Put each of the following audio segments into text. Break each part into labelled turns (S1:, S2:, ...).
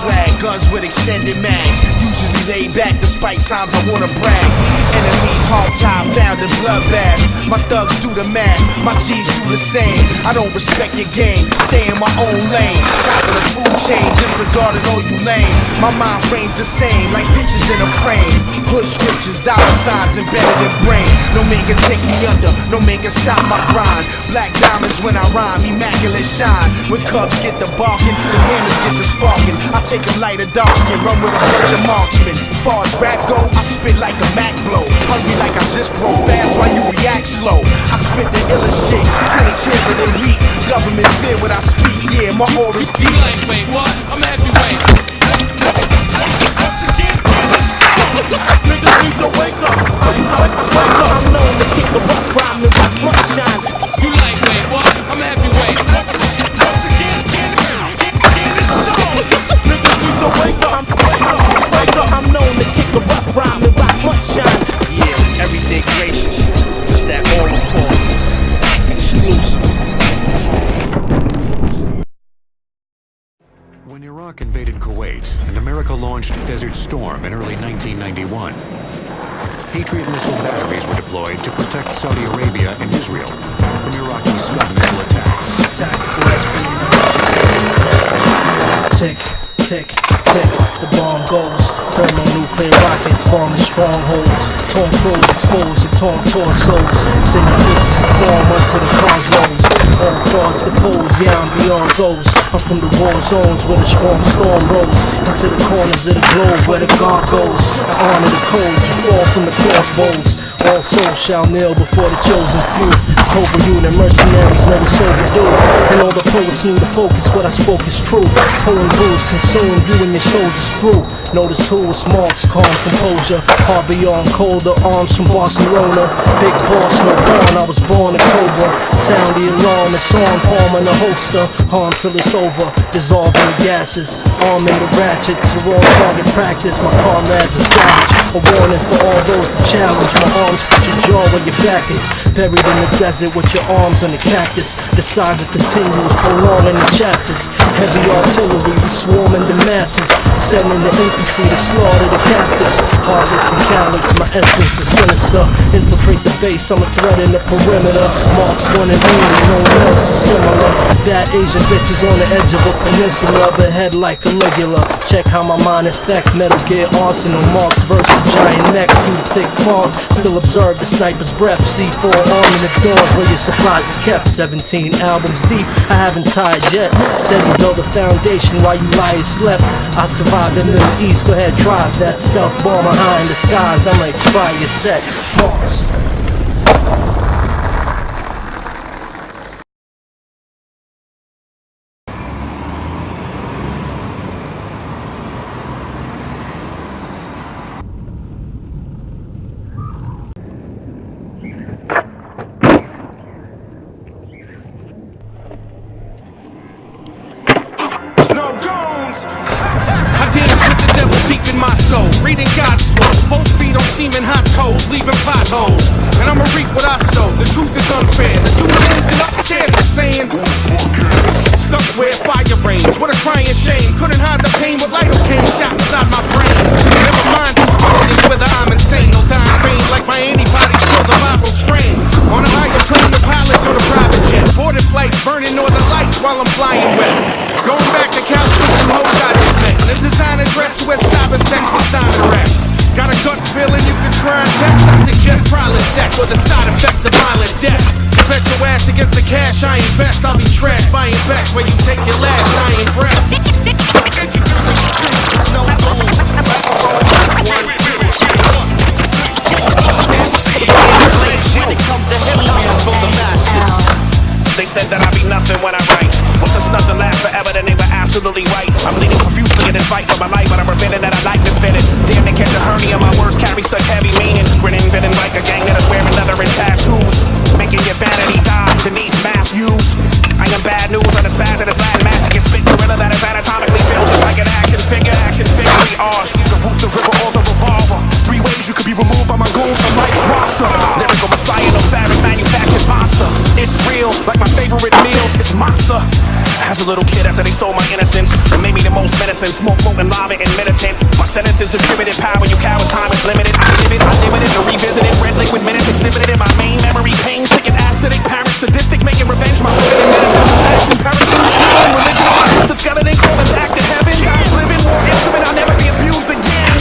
S1: swag, guns with extended mags. Usually laid back despite times I wanna brag. Enemies hog tie bound in bloodbaths. My thugs do the math, my G's do the same. I don't respect your game, stay in my own lane. Top of the food chain, disregarding all you lames. My mind frame's the same, like pictures in a frame. Hood scriptures, dollar signs embedded in brain. No man can take me under, no man can stop my grind. Black diamonds when I rhyme, immaculate shine. When cubs get the barking, the hammers get the sparking. I take them light or dark skin, run with a bunch of marksmen. Far as rap go, I spit like a Mac blow. Hungry like I just broke fast while you react slow. I spit the illest shit, critics hear it and weak. Government fear what I speak, yeah, my aura's deep.
S2: Wait, what? I'm heavyweight.
S3: Niggas need to wake up. I'm known to kick a rock rhyme and rock rock shine.
S2: You lightweight, what? I'm heavyweight.
S3: Niggas need to wake up. I'm known to kick a rock rhyme and rock rock shine.
S1: Yeah, everyday gracious. It's that oral call. Exclusive.
S4: When Iraq invaded Kuwait and America launched Desert Storm in early 1991, Patriot missile batteries were deployed to protect Saudi Arabia and Israel from Iraqi Scud missile attacks.
S5: Tick, tick, tick, the bomb goes. Thermonuclear rockets bombing strongholds. Torn clothes exposed to torn torsos. Send your physical form onto the cosmos. All frauds deposed, yeah, I'm beyond those. I'm from the war zones where the strong storm rolls. Into the corners of the globe where the guard goes. I honor the codes, you fall from the crossbows. All souls shall kneel before the chosen few. Cobra unit mercenaries know it's overdue. And all the poets need to focus, what I spoke is true. Pulling blues consume you and your soldiers through. Notice who is marks, calm composure. Heart beyond colder, arms from Barcelona. Big boss, no born, I was born a Cobra. Sound the alarm, it's on, palm in the holster. Harm till it's over, dissolving the gases. Arm in the ratchets, you're on target practice. My comrades are savage, a warning for all those that challenge. My arms put your jaw where your back is. Buried in the desert with your arms on the cactus. The saga continues, prolonging the chapters. Heavy artillery, we swarming the masses. Sending the infantry to slaughter the captives. Heartless and callous, my essence is sinister. Infiltrate the base, I'm a threat in the perimeter. Marks one and only, no one else is similar. Bad Asian bitches on the edge of a peninsula. The head like Caligula. Check how my mind infect Metal Gear Arsenal. Marks versus giant neck through the thick fog. Still observe the sniper's breath. C4 arm in the doors where your supplies are kept. 17 albums deep, I haven't tied yet. Steady build a foundation while you lie and slept. I survived the Middle East, go ahead drive that stealth bomber high in the skies. I'ma expire your set. Pause.
S6: I dance with the devil deep in my soul, reading God's scroll. Both feet on steaming hot coals, leaving potholes. And I'ma reap what I sow. The truth is unfair. The dude moving upstairs is saying, stuck where fire reigns. What a crying shame. Couldn't hide the pain with lidocaine shot inside my brain. Never mind who questions whether I'm insane. No dying pain like my antibodies kill the viral strain. On a higher plane, the pilots on a private jet. Boarded flights, burning northern lights while I'm flying west. Going back to couch with some hoes I just met. The designer dress with cyber sex with Simon Rex. Got a gut feeling you can try and test. I suggest Prilosec or the side effects of violent death. Bet your ass against the cash I invest. I'll be trash buying backs where you take your last dying breath. Snow goals.
S7: They said that I'd be nothing when I write. Was this nothing last forever? Then they were absolutely right. I'm bleeding profusely in this fight for my life, but I'm revealing that I like this fitted. Damn, they catch a hernia. My words carry such heavy meaning. Grinning, villain like a gang that is wearing leather and tattoos, making your vanity die. Denise Matthews. I am bad news on the spaz of this Latin masochist spit gorilla that is anatomically built just like an action figure. We are the roof, the river, or the revolver. There's 3 ways you could be removed by my goons from life's roster. Lyrical messiah, no fabric manufactured monster. It's real, like my favorite meal is matzo. As a little kid after they stole my innocence, and made me the most medicine. Smoke, molten lava and militant. My sentence is distributed power, you cowards, time is limited. I live it to revisit it. Red liquid minutes exhibited in my main memory. Pain, sick and acidic, parent sadistic, making revenge. My living in medicine, passion, parachute, stealing religion. The skeleton crawling back to heaven. God's living war instrument, I'll never be abused again.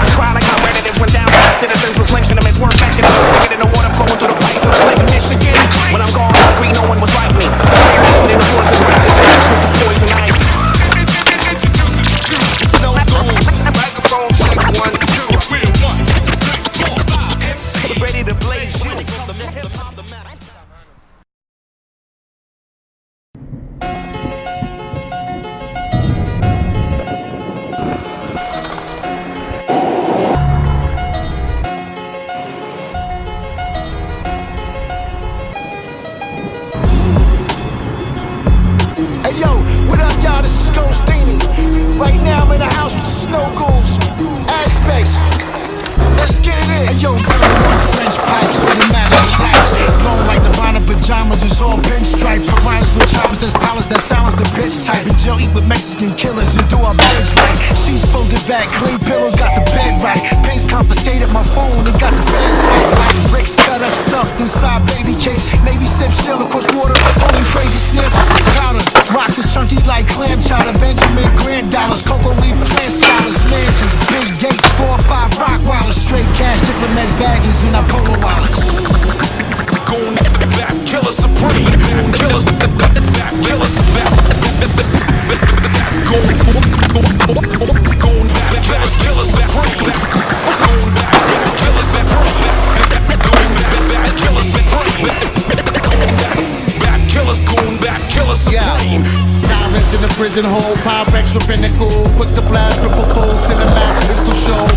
S7: I cry like my relatives went down. Citizens was lynching them, it's worth mentioning. I'm singing in the water flowing through the pipes of Lake Michigan. When I'm gone, I agree no one was like me. Fire this shit in the woods and grab this ass with the poison ivy.
S6: Snow goons, microphone check 1, 2.
S1: Ready to blaze you.
S8: Hey yo, what up y'all, this is Ghostini. Right now I'm in the house with the Snow Goons, Aspects. Let's get it in. Hey yo, French pipes, automatic lights. Blown like Nirvana pajamas, it's all pinstripes. For rhymes with choppers, there's palace that silence the bitch type. And Jill eat with Mexican killers and do our beds right. She's folded back, clean pillows, got the bed right. Pins confiscated my phone and got the fence out. Like bricks cut up, stuffed inside baby cakes. Navy sip, shell across water, holding crazy sniff. Powder, rocks is chunky like clam chowder. Benjamin Grand dollars, cocoa leaf plant scholars, mansions, big gates, 4 or 5 rock wallers. Straight cash, diplomats, badges, and our polo wallets.
S7: Goon back, killer supreme. Killers back, killer supreme. Goon back, killer supreme. Goon back, killer supreme. Goon back, killer supreme. Goon back, killer supreme.
S8: Tyrants in the prison hole, Pyrex rabbinical, quick to blast, triple full, Cinemax, pistol show.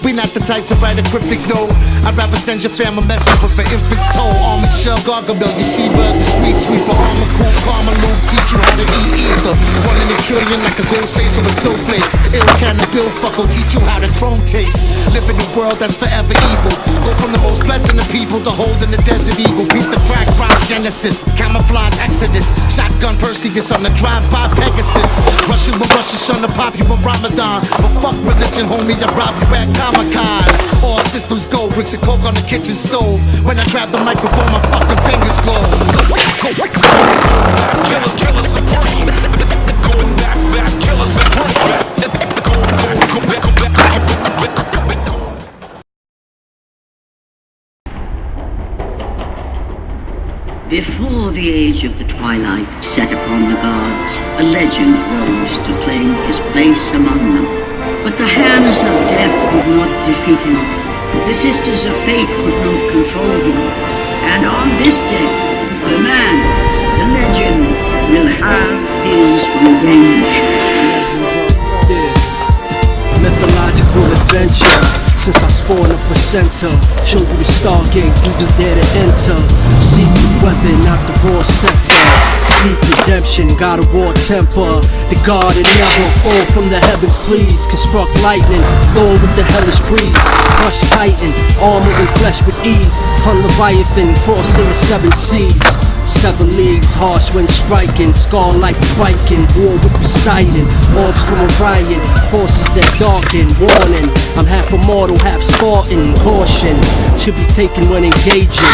S8: We not the type to write a cryptic note. I'd rather send your fam a message with an infant's toe. Armored shell, Gargamel, Yeshiva, the street sweeper, armor cool, karma loop, teach you how to eat ether. 1 in a trillion like a ghost face or a snowflake. Ill can the bill fucker, teach you how to chrome taste. Live in a world that's forever evil. Go from the most pleasant of people to holding the desert eagle. Beat the crack rock Genesis, camouflage Exodus. Shotgun Perseus on the drive-by Pegasus. Rush you with rushes on the pop you on Ramadan. But fuck religion, homie, I rob you at Comic-Con. All systems go, bricks of coke on the kitchen stove. When I grab the microphone, my fucking fingers glow.
S7: Killers, killer supreme. Going back, killer supreme.
S9: Before the age of the twilight set upon the gods, a legend rose to claim his place among them. But the hands of death could not defeat him. The sisters of fate could not control him. And on this day, the man, the legend, will have his revenge.
S5: Mythological adventure. Since I spawned a placenta, show you the Stargate, do you dare to enter? Secret weapon, not the raw sector. Seek redemption, got a raw temper. The God that never fall from the heavens, please. Construct lightning, Thor with the hellish breeze. Crush titan, armor and flesh with ease. Hun Leviathan, crossing the 7 seas. 7 leagues, harsh when striking. Scar like Viking, war with Poseidon. Orbs from Orion, forces that darken. Warning, I'm half immortal, half Spartan. Caution, should be taken when engaging.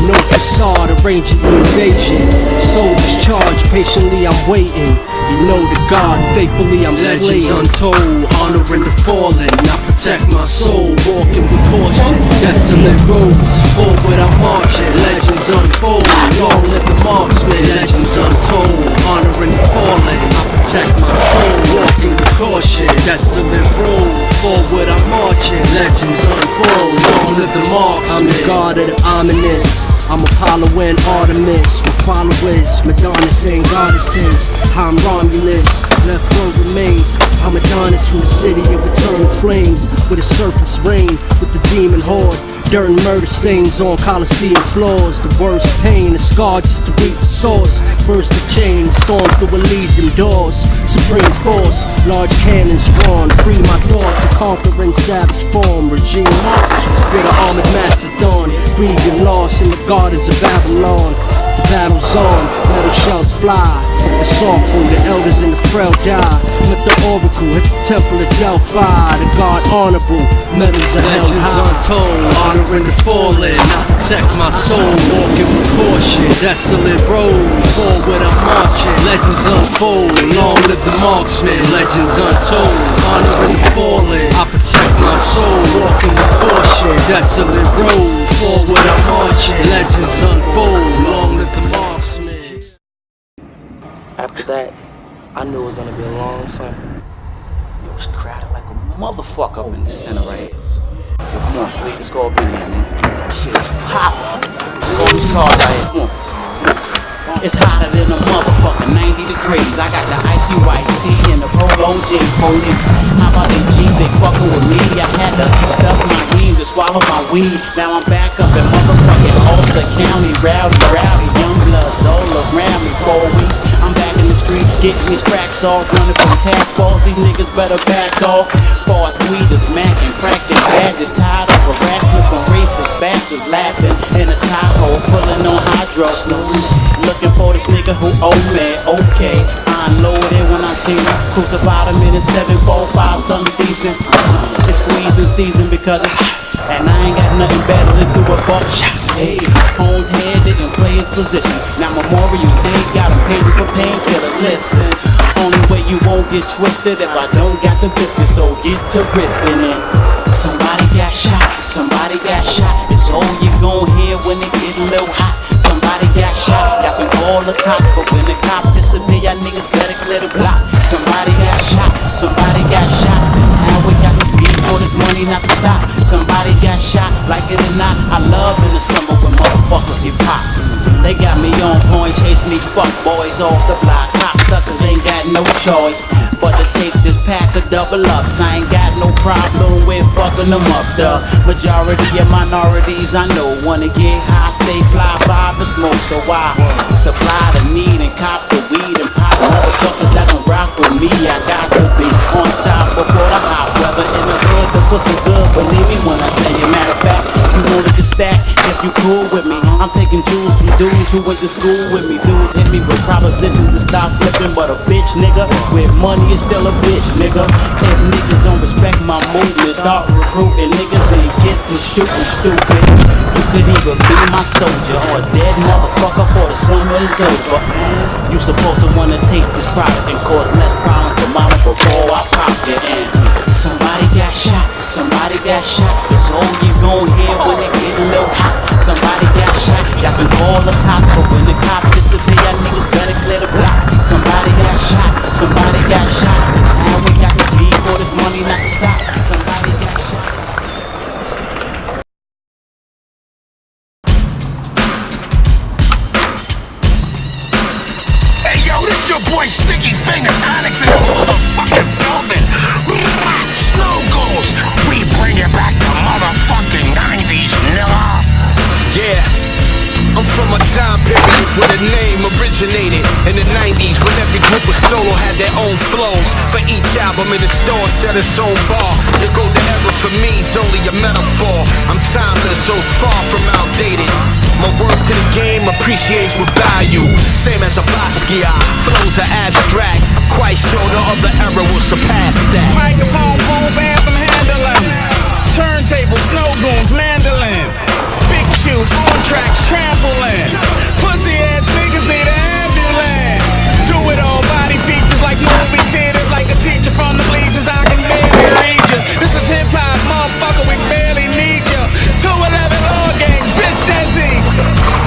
S5: No facade, arranging the invasion. Soldiers charge, patiently I'm waiting. You know the God, faithfully I'm slaying. Legends untold, honoring the fallen. I protect my soul, walking with caution. Desolate roads, forward I'm marching. Legends unfold, long live the marksman. Legends untold, honoring the fallen. I protect my soul, walking with caution. Desolate road, forward I'm marching. Legends unfold, long live the marksman. I'm the God of the ominous. I'm Apollo and Artemis, my followers, Madonnas and goddesses. I'm Romulus, left one remains. I'm Adonis from the city of eternal flames, with a serpent's reign, with the demon horde. Dirt and murder stains on Colosseum floors. The worst pain, the scar just to reach the source. Burst the chain, storm through Elysian doors. Supreme force, large cannons drawn. Free my thoughts, a conquering savage form. Regime march, you're the armored mastodon. Grieve your loss in the gardens of Babylon. The battle's on, metal shells fly. The songful, the elders and the frail die. Met the oracle at the temple of Delphi. The God honorable, medals are held high. Untold, honoring the fallen. I protect my soul, walking with caution. Desolate roads, forward I'm marching. Legends unfold, long live the marksman. Legends untold, honoring the fallen. I protect my soul, walking with caution. Desolate roads, forward I'm marching. Legends unfold, long live the marksman.
S10: After that, I knew it was gonna be a long summer.
S11: Yo, it's crowded like a motherfucker up in the center right here. Yo, come on, Sleet, let's go up in here, man. Shit is poppin'. All these cars out here, come on. It's hotter than a motherfucker, 90 degrees. I got the icy white tee and the polo J police. How about they G, they fucking with me? I had to stuff my heem to swallow my weed. Now I'm back up in motherfucking Ulster County. Rowdy, young bloods all around me. 4 weeks, I'm back in the street, getting these cracks off. Running from task balls, these niggas better back off. Before I squeeze this Mac and crack their badges. Tired of harassment from racist bastards. Laughing in a Tahoe, pulling on hydro. Looking for this nigga who owe me, okay. I unloaded when I seen him. Crucified him in a 745, something decent. It's squeezing season because it, and I ain't got nothing better than do a buck shots. Hey, Holmes head didn't play his position. Now Memorial Day got him paid for painkiller. Listen, only way you won't get twisted if I don't got the business, so get to ripping it. Somebody got shot, somebody got shot. It's all you gon' hear when it get a little hot. Somebody got shot, got some call the cops, but when the cop disappear, y'all niggas better clear the block. Somebody got shot, somebody got shot. This how we got to be for this money not to stop. Somebody got shot, like it or not. I love in the summer when motherfuckers get popped. They got me on point chasing these fuck boys off the block. Cocksuckers ain't got no choice but to take this pack of double ups. I ain't got no problem with fucking them up. The majority of minorities I know wanna get high, stay fly, vibe and smoke. So I supply the need and cop the weed and pop motherfuckers that don't rock with me. I got to be on top before the hot weather in the hood. The pussy good, believe me when I tell you. Matter of fact, you wanna get stacked if you cool with me. I'm taking jewels from dudes who went to school with me. Dudes hit me with propositions to stop flipping, but a bitch nigga with money is still a bitch nigga. If niggas don't respect my movement, start recruiting niggas and get to shooting stupid. You could either be my soldier or a dead motherfucker before the summer is over. You supposed to wanna take this product and cause less problems for mama before I pop it in. Somebody got shot, somebody got shot. It's all you gon' hear when it get a little hot. Somebody got shot, got some call the cops, but when the cops disappear, y'all niggas better clear the block. Somebody got shot, somebody got shot. This how we got to be for this money not to stop. Somebody got shot.
S12: Hey yo, this your boy Sticky Fingers, Onyx in the motherfucking building. Snow goals, we bring it back to motherfucking 90s, nigga.
S6: Yeah, I'm from a time period where the name originated in the 90s, when every group of solo had their own flows. For each album in the store set its own bar. The golden era for me is only a metaphor. I'm timeless, so it's far from outdated. My worth to the game appreciates with value. Same as a Basquiat, flows are abstract. I'm quite sure no other era will surpass that.
S13: Microphone, booth, anthem handling. Turntable, snow goons, mandolin. Big shoes, on tracks, trampoline. Pussy ass niggas need an ambulance. Do it all, body features like movie theaters. Like a teacher from the bleachers, I can barely read you. This is hip hop, motherfucker, we barely need you. 211 Law Gang, bitch, that's it.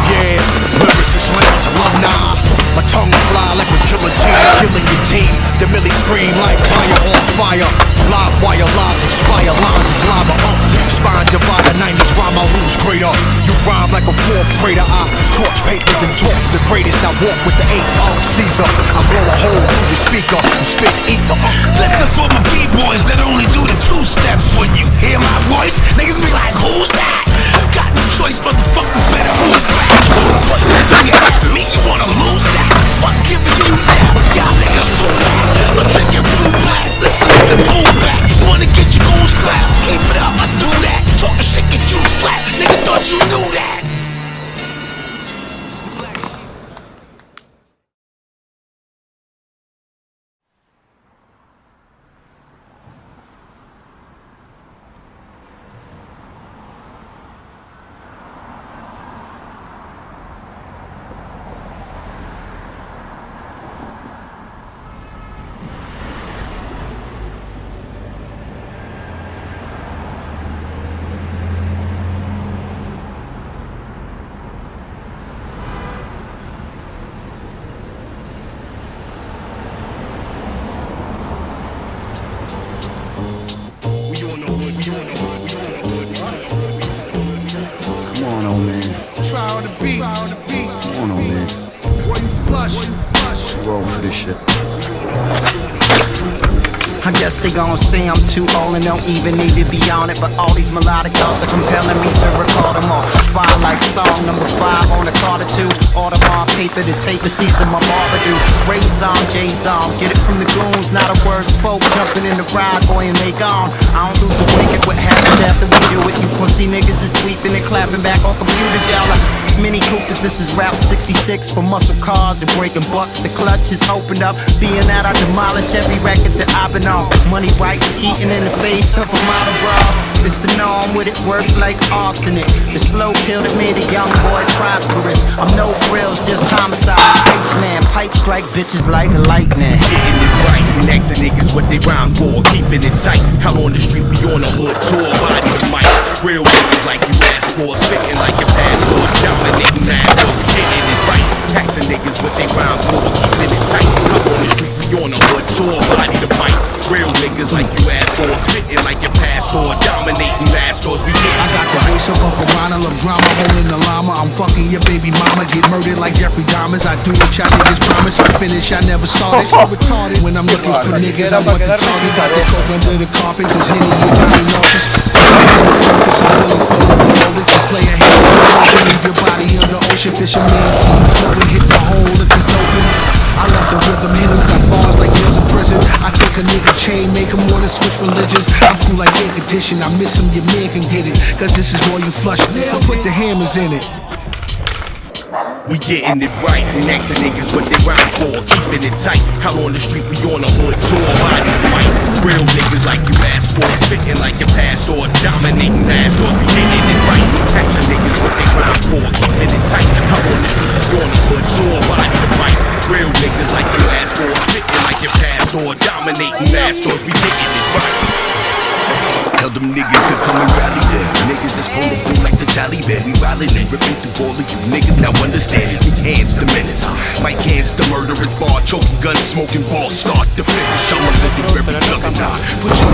S8: Yeah, lyricist lounge alumni. My tongue fly like a killer team, killing your team. The Millie scream like fire on fire. Live wire lives expire, lines is lava. Spine divider, 90s rhyme, I lose greater. You rhyme like a fourth grader. I torch papers and talk the greatest. Now walk with the 8 Caesar. I blow a hole through your speaker and spit ether.
S12: Listen for my B-boys that only do the 2 steps. When you hear my voice, niggas be like, who's that? Got no choice, motherfucker, better move back. Put your finger at me, you wanna lose that? Fuck giving you that, y'all niggas too bad. I'm drinking blue black, listen to the boom back. Wanna get your goons clap, keep it up, I do that. Talking shit, get you slapped, nigga thought you knew that.
S14: I guess they gon' say I'm too old and don't even need to be on it. But all these melodic thoughts are compelling me to record them all. Fire like song number 5 on the Carter 2. Audemars paper, the tape is season my barber do. Raise on, J's on, get it from the goons, not a word spoke. Jumping in the ride, boy, and they gone. I don't lose a wink at what happens after we do it. You pussy niggas is tweeting and clapping back on computers, y'all are Mini Coopers. This is Route 66 for muscle cars and breaking bucks. The clutch is opened up, being that I demolish every record that I've been on. Money right, skeeting in the face of a model bra. This the norm with it, work like arsenic. The slow kill that made a young boy prosperous. I'm no frills, just homicide. Iceman, pipe strike bitches like lightning.
S12: Getting it right, next to niggas what they rhyme for, keeping it tight. Out on the street, we on a hood tour, body the mic. Real niggas like you asked for, spitting like your passport, dominating masters. We getting it right, packs of niggas what they rhyme for, keeping it tight. Out on the street, we on a hood tour, body the mic. Real niggas like you asked for, spitting like your pastor, dominating masters. We get
S8: I got the voice of Uncle Ronald, love drama, holding the llama. I'm fucking your baby mama, get murdered like Jeffrey Dahmer's. I do what y'all niggas promise, I finish, I never started. So retarded when I'm looking for niggas, I want the target. Got the coke under the carpet, cause Henny, you got me nauseous. So focused, I'm really full of the notice. You play a hand, you leave your body under ocean. Fisherman, see you floating, hit the hole if it's open. I left the rhythm, hit him, got bars like jails in prison. I take a nigga chain, make him wanna switch religions. I'm cool like air condition, I miss him, your man can get it. Cause this is all you flush, now put the hammers in it.
S12: We getting it right, next to niggas what they rhyme for, keeping it tight. Out on the street, we on a hood tour, body the mic. Real niggas like you asked for, spitting like your pastor, dominating masters. We getting it right, packs of niggas what they rhyme for, keeping it tight. Out on the street, we on a hood tour, body the mic. Real niggas like you asked for, spitting like your pastor, dominating masters. We getting it right.
S15: Tell them niggas to come and rally there. Niggas that's prone to boom like the Taliban. We rallying and ripping through all of you niggas. Now understand it's me hands the menace. Mike hands the murderous bar. Choking gun, smoking ball. Start to finish. I'm a legendary juggernaut. Put your